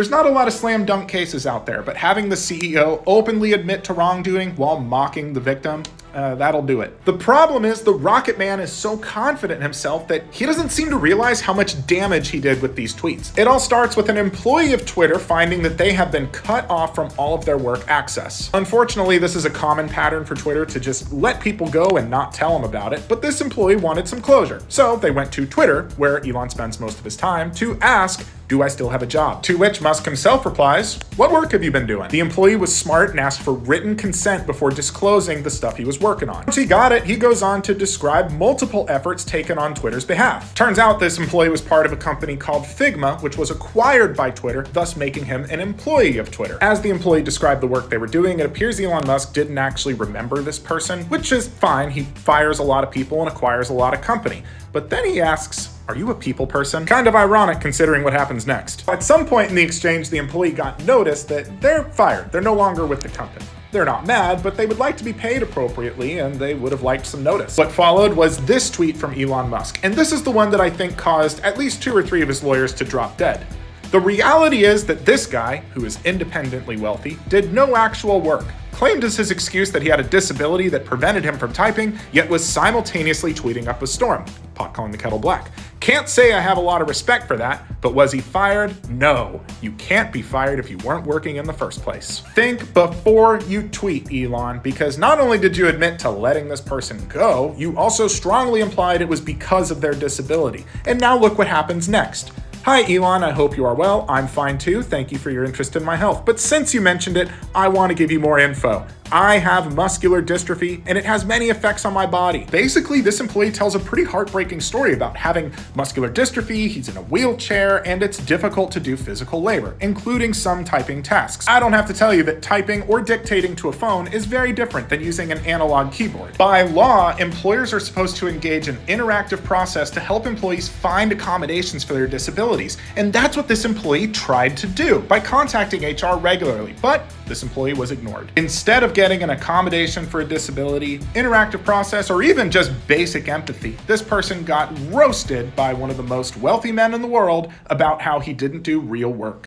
There's not a lot of slam dunk cases out there, but having the CEO openly admit to wrongdoing while mocking the victim, that'll do it. The problem is the Rocket Man is so confident in himself that he doesn't seem to realize how much damage he did with these tweets. It all starts with an employee of Twitter finding that they have been cut off from all of their work access. Unfortunately, this is a common pattern for Twitter to just let people go and not tell them about it, but this employee wanted some closure. So they went to Twitter, where Elon spends most of his time, to ask, do I still have a job? To which Musk himself replies, what work have you been doing? The employee was smart and asked for written consent before disclosing the stuff he was working on. Once he got it, he goes on to describe multiple efforts taken on Twitter's behalf. Turns out this employee was part of a company called Figma, which was acquired by Twitter, thus making him an employee of Twitter. As the employee described the work they were doing, it appears Elon Musk didn't actually remember this person, which is fine. He fires a lot of people and acquires a lot of company. But then he asks, are you a people person? Kind of ironic considering what happens next. At some point in the exchange, the employee got notice that they're fired. They're no longer with the company. They're not mad, but they would like to be paid appropriately, and they would have liked some notice. What followed was this tweet from Elon Musk, and this is the one that I think caused at least 2 or 3 of his lawyers to drop dead. The reality is that this guy, who is independently wealthy, did no actual work, claimed as his excuse that he had a disability that prevented him from typing, yet was simultaneously tweeting up a storm. Pot calling the kettle black. Can't say I have a lot of respect for that, but was he fired? No. You can't be fired if you weren't working in the first place. Think before you tweet, Elon, because not only did you admit to letting this person go, you also strongly implied it was because of their disability. And now look what happens next. Hi Elon, I hope you are well. I'm fine too. Thank you for your interest in my health. But since you mentioned it, I want to give you more info. I have muscular dystrophy and it has many effects on my body. Basically, this employee tells a pretty heartbreaking story about having muscular dystrophy, he's in a wheelchair, and it's difficult to do physical labor, including some typing tasks. I don't have to tell you that typing or dictating to a phone is very different than using an analog keyboard. By law, employers are supposed to engage in interactive process to help employees find accommodations for their disabilities. And that's what this employee tried to do by contacting HR regularly, but this employee was ignored. Instead of getting an accommodation for a disability, interactive process, or even just basic empathy, this person got roasted by one of the most wealthy men in the world about how he didn't do real work.